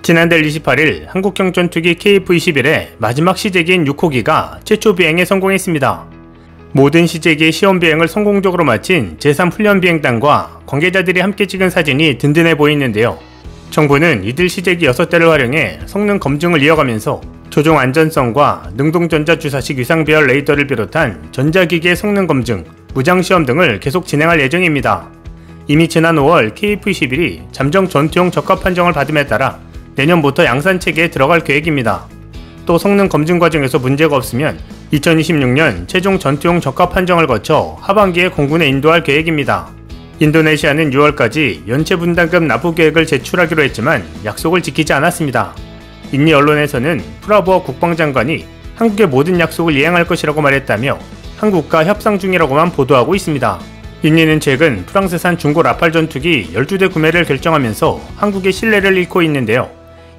지난달 28일 한국형 전투기 KF-21의 마지막 시제기인 6호기가 최초 비행에 성공했습니다. 모든 시제기의 시험 비행을 성공적으로 마친 제3훈련비행단과 관계자들이 함께 찍은 사진이 든든해 보이는데요. 정부는 이들 시제기 6대를 활용해 성능 검증을 이어가면서 조종 안전성과 능동전자 주사식 위상배열 레이더를 비롯한 전자기기의 성능 검증, 무장시험 등을 계속 진행할 예정입니다. 이미 지난 5월 KF-21이 잠정 전투용 적합 판정을 받음에 따라 내년부터 양산체계에 들어갈 계획입니다. 또 성능 검증 과정에서 문제가 없으면 2026년 최종 전투용 적합 판정을 거쳐 하반기에 공군에 인도할 계획입니다. 인도네시아는 6월까지 연체 분담금 납부 계획을 제출하기로 했지만 약속을 지키지 않았습니다. 인니 언론에서는 프라보어 국방장관이 한국의 모든 약속을 이행할 것이라고 말했다며 한국과 협상 중이라고만 보도하고 있습니다. 인니는 최근 프랑스산 중고 라팔 전투기 12대 구매를 결정하면서 한국의 신뢰를 잃고 있는데요.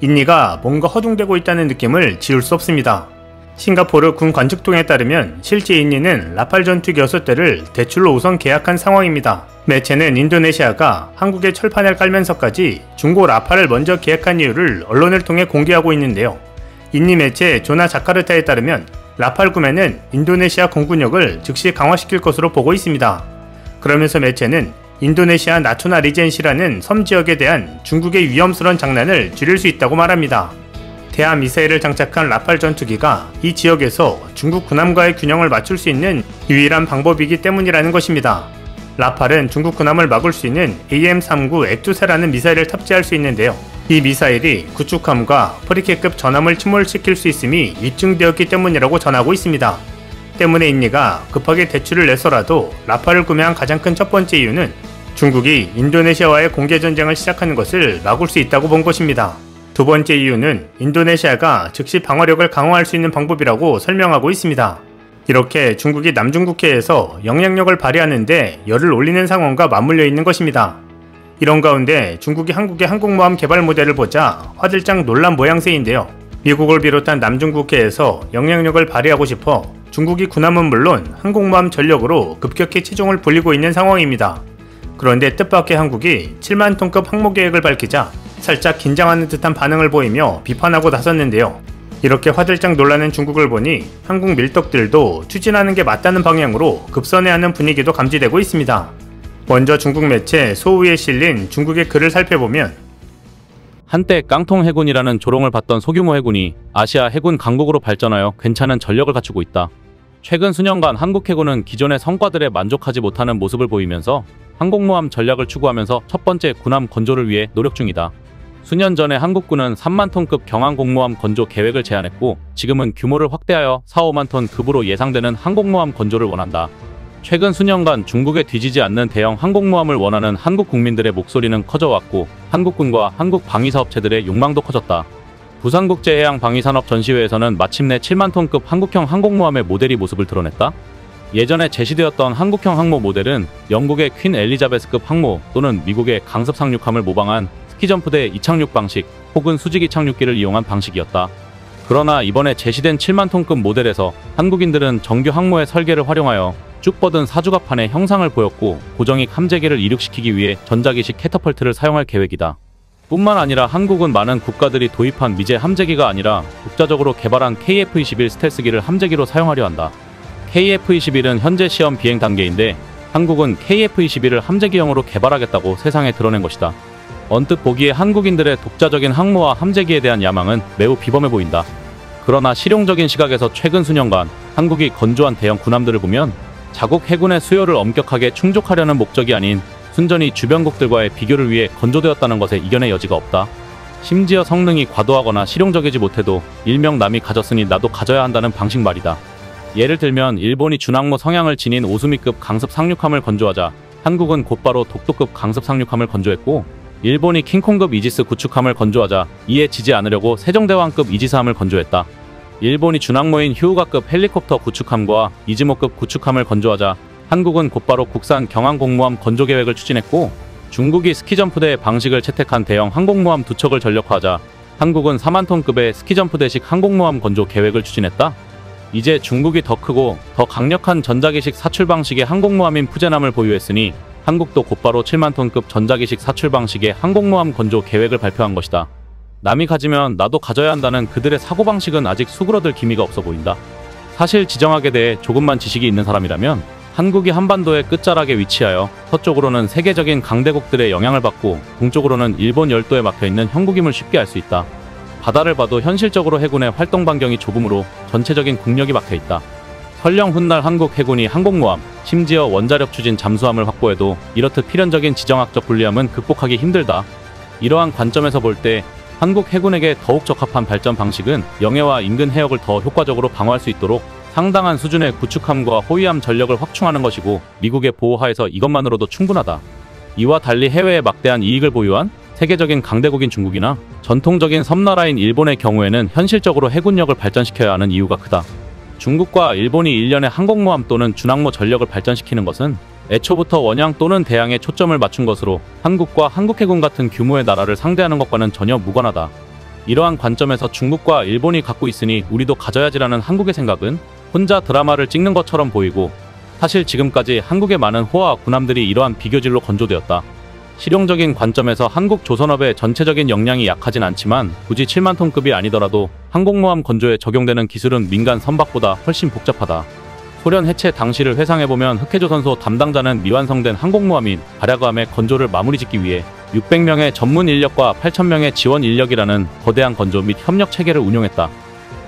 인니가 뭔가 허둥대고 있다는 느낌을 지울 수 없습니다. 싱가포르 군 관측통에 따르면 실제 인니는 라팔 전투기 6대를 대출로 우선 계약한 상황입니다. 매체는 인도네시아가 한국의 철판을 깔면서까지 중고 라팔을 먼저 계약한 이유를 언론을 통해 공개하고 있는데요. 인니 매체 조나 자카르타에 따르면 라팔 구매는 인도네시아 공군력을 즉시 강화시킬 것으로 보고 있습니다. 그러면서 매체는 인도네시아 나투나 리젠시라는 섬 지역에 대한 중국의 위험스러운 장난을 줄일 수 있다고 말합니다. 대함 미사일을 장착한 라팔 전투기가 이 지역에서 중국 군함과의 균형을 맞출 수 있는 유일한 방법이기 때문이라는 것입니다. 라팔은 중국 군함을 막을 수 있는 AM-39 액두사라는 미사일을 탑재할 수 있는데요. 이 미사일이 구축함과 퍼리케급 전함을 침몰시킬 수 있음이 입증되었기 때문이라고 전하고 있습니다. 때문에 인니가 급하게 대출을 내서라도 라팔을 구매한 가장 큰 첫 번째 이유는 중국이 인도네시아와의 공개전쟁을 시작하는 것을 막을 수 있다고 본 것입니다. 두 번째 이유는 인도네시아가 즉시 방어력을 강화할 수 있는 방법이라고 설명하고 있습니다. 이렇게 중국이 남중국해에서 영향력을 발휘하는데 열을 올리는 상황과 맞물려 있는 것입니다. 이런 가운데 중국이 한국의 항공모함 개발 모델을 보자 화들짝 놀란 모양새인데요. 미국을 비롯한 남중국해에서 영향력을 발휘하고 싶어 중국이 군함은 물론 항공모함 전력으로 급격히 체중을 불리고 있는 상황입니다. 그런데 뜻밖의 한국이 7만 톤급 항모 계획을 밝히자 살짝 긴장하는 듯한 반응을 보이며 비판하고 나섰는데요. 이렇게 화들짝 놀라는 중국을 보니 한국 밀떡들도 추진하는 게 맞다는 방향으로 급선회하는 분위기도 감지되고 있습니다. 먼저 중국 매체 소우에 실린 중국의 글을 살펴보면 한때 깡통 해군이라는 조롱을 받던 소규모 해군이 아시아 해군 강국으로 발전하여 괜찮은 전력을 갖추고 있다. 최근 수년간 한국 해군은 기존의 성과들에 만족하지 못하는 모습을 보이면서 항공모함 전략을 추구하면서 첫 번째 군함 건조를 위해 노력 중이다. 수년 전에 한국군은 3만 톤급 경항공모함 건조 계획을 제안했고 지금은 규모를 확대하여 4, 5만 톤 급으로 예상되는 항공모함 건조를 원한다. 최근 수년간 중국에 뒤지지 않는 대형 항공모함을 원하는 한국 국민들의 목소리는 커져왔고 한국군과 한국 방위사업체들의 욕망도 커졌다. 부산국제해양방위산업 전시회에서는 마침내 7만 톤급 한국형 항공모함의 모델이 모습을 드러냈다. 예전에 제시되었던 한국형 항모 모델은 영국의 퀸 엘리자베스급 항모 또는 미국의 강습 상륙함을 모방한 스키점프대 이착륙 방식 혹은 수직이 착륙기를 이용한 방식이었다. 그러나 이번에 제시된 7만 톤급 모델에서 한국인들은 정규 항모의 설계를 활용하여 쭉 뻗은 사주갑판의 형상을 보였고 고정익 함재기를 이륙시키기 위해 전자기식 캐터펄트를 사용할 계획이다. 뿐만 아니라 한국은 많은 국가들이 도입한 미제 함재기가 아니라 독자적으로 개발한 KF-21 스텔스기를 함재기로 사용하려 한다. KF-21은 현재 시험 비행 단계인데 한국은 KF-21을 함재기형으로 개발하겠다고 세상에 드러낸 것이다. 언뜻 보기에 한국인들의 독자적인 항모와 함재기에 대한 야망은 매우 비범해 보인다. 그러나 실용적인 시각에서 최근 수년간 한국이 건조한 대형 군함들을 보면 자국 해군의 수요를 엄격하게 충족하려는 목적이 아닌 순전히 주변국들과의 비교를 위해 건조되었다는 것에 이견의 여지가 없다. 심지어 성능이 과도하거나 실용적이지 못해도 일명 남이 가졌으니 나도 가져야 한다는 방식 말이다. 예를 들면 일본이 준항모 성향을 지닌 오수미급 강습 상륙함을 건조하자 한국은 곧바로 독도급 강습 상륙함을 건조했고 일본이 킹콩급 이지스 구축함을 건조하자 이에 지지 않으려고 세종대왕급 이지스함을 건조했다. 일본이 준항모인 휴우가급 헬리콥터 구축함과 이즈모급 구축함을 건조하자 한국은 곧바로 국산 경항공모함 건조 계획을 추진했고 중국이 스키점프대 방식을 채택한 대형 항공모함 2척을 전력화하자 한국은 4만 톤급의 스키점프대식 항공모함 건조 계획을 추진했다. 이제 중국이 더 크고 더 강력한 전자기식 사출 방식의 항공모함인 푸젠함을 보유했으니 한국도 곧바로 7만 톤급 전자기식 사출 방식의 항공모함 건조 계획을 발표한 것이다. 남이 가지면 나도 가져야 한다는 그들의 사고방식은 아직 수그러들 기미가 없어 보인다. 사실 지정학에 대해 조금만 지식이 있는 사람이라면 한국이 한반도의 끝자락에 위치하여 서쪽으로는 세계적인 강대국들의 영향을 받고 동쪽으로는 일본 열도에 막혀있는 형국임을 쉽게 알 수 있다. 바다를 봐도 현실적으로 해군의 활동 반경이 좁으므로 전체적인 국력이 막혀있다. 설령 훗날 한국 해군이 항공모함, 심지어 원자력 추진 잠수함을 확보해도 이렇듯 필연적인 지정학적 불리함은 극복하기 힘들다. 이러한 관점에서 볼 때 한국 해군에게 더욱 적합한 발전 방식은 영해와 인근 해역을 더 효과적으로 방어할 수 있도록 상당한 수준의 구축함과 호위함 전력을 확충하는 것이고 미국의 보호하에서 이것만으로도 충분하다. 이와 달리 해외에 막대한 이익을 보유한 세계적인 강대국인 중국이나 전통적인 섬나라인 일본의 경우에는 현실적으로 해군력을 발전시켜야 하는 이유가 크다. 중국과 일본이 일련의 항공모함 또는 준항모 전력을 발전시키는 것은 애초부터 원양 또는 대양에 초점을 맞춘 것으로 한국과 한국해군 같은 규모의 나라를 상대하는 것과는 전혀 무관하다. 이러한 관점에서 중국과 일본이 갖고 있으니 우리도 가져야지라는 한국의 생각은 혼자 드라마를 찍는 것처럼 보이고, 사실 지금까지 한국의 많은 호화 군함들이 이러한 비교질로 건조되었다. 실용적인 관점에서 한국 조선업의 전체적인 역량이 약하진 않지만 굳이 7만 톤급이 아니더라도 항공모함 건조에 적용되는 기술은 민간 선박보다 훨씬 복잡하다. 소련 해체 당시를 회상해보면 흑해조선소 담당자는 미완성된 항공모함인 발야그함의 건조를 마무리짓기 위해 600명의 전문 인력과 8,000명의 지원 인력이라는 거대한 건조 및 협력 체계를 운용했다.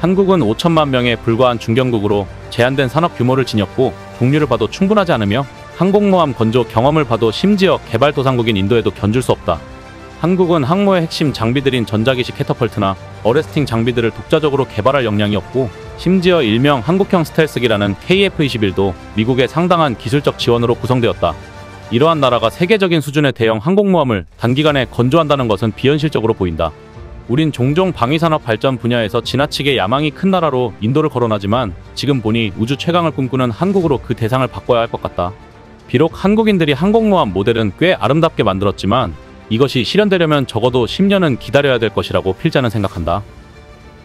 한국은 5천만 명에 불과한 중견국으로 제한된 산업 규모를 지녔고 종류를 봐도 충분하지 않으며 항공모함 건조 경험을 봐도 심지어 개발도상국인 인도에도 견줄 수 없다. 한국은 항모의 핵심 장비들인 전자기식 캐터펄트나 어레스팅 장비들을 독자적으로 개발할 역량이 없고, 심지어 일명 한국형 스텔스기라는 KF-21도 미국의 상당한 기술적 지원으로 구성되었다. 이러한 나라가 세계적인 수준의 대형 항공모함을 단기간에 건조한다는 것은 비현실적으로 보인다. 우린 종종 방위산업 발전 분야에서 지나치게 야망이 큰 나라로 인도를 거론하지만 지금 보니 우주 최강을 꿈꾸는 한국으로 그 대상을 바꿔야 할 것 같다. 비록 한국인들이 항공모함 모델은 꽤 아름답게 만들었지만 이것이 실현되려면 적어도 10년은 기다려야 될 것이라고 필자는 생각한다.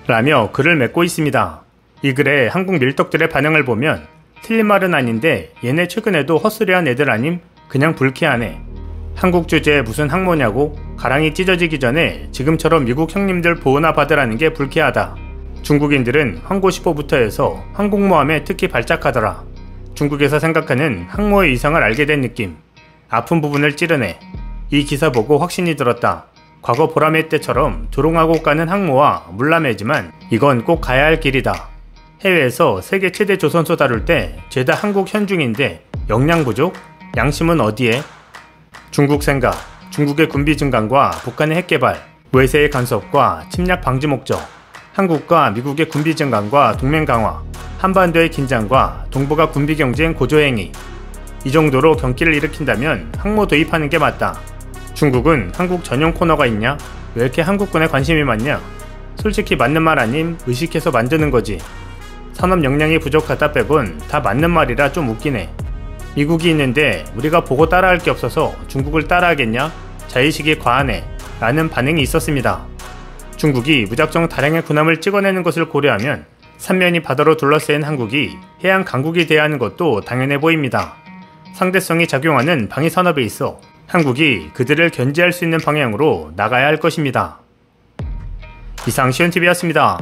라며 글을 맺고 있습니다. 이 글에 한국 밀떡들의 반응을 보면 틀린 말은 아닌데 얘네 최근에도 헛소리한 애들 아님? 그냥 불쾌하네. 한국 주제에 무슨 항모냐고? 가랑이 찢어지기 전에 지금처럼 미국 형님들 보호나 받으라는 게 불쾌하다. 중국인들은 항고 15부터 해서 항공모함에 특히 발작하더라. 중국에서 생각하는 항모의 이상을 알게 된 느낌. 아픈 부분을 찌르네. 이 기사 보고 확신이 들었다. 과거 보라매 때처럼 조롱하고 가는 항모와 물라매지만 이건 꼭 가야 할 길이다. 해외에서 세계 최대 조선소 다룰 때 죄다 한국 현중인데 역량 부족? 양심은 어디에? 중국 생각, 중국의 군비 증강과 북한의 핵개발, 외세의 간섭과 침략 방지 목적, 한국과 미국의 군비 증강과 동맹 강화, 한반도의 긴장과 동북아 군비 경쟁 고조행위. 이 정도로 경기를 일으킨다면 항모 도입하는 게 맞다. 중국은 한국 전용 코너가 있냐? 왜 이렇게 한국군에 관심이 많냐? 솔직히 맞는 말 아님 의식해서 만드는 거지. 산업 역량이 부족하다 빼곤 다 맞는 말이라 좀 웃기네. 미국이 있는데 우리가 보고 따라할 게 없어서 중국을 따라하겠냐? 자의식이 과하네 라는 반응이 있었습니다. 중국이 무작정 다량의 군함을 찍어내는 것을 고려하면 삼면이 바다로 둘러싸인 한국이 해양 강국이 돼야 하는 것도 당연해 보입니다. 상대성이 작용하는 방위산업에 있어 한국이 그들을 견제할 수 있는 방향으로 나가야 할 것입니다. 이상 시온TV였습니다.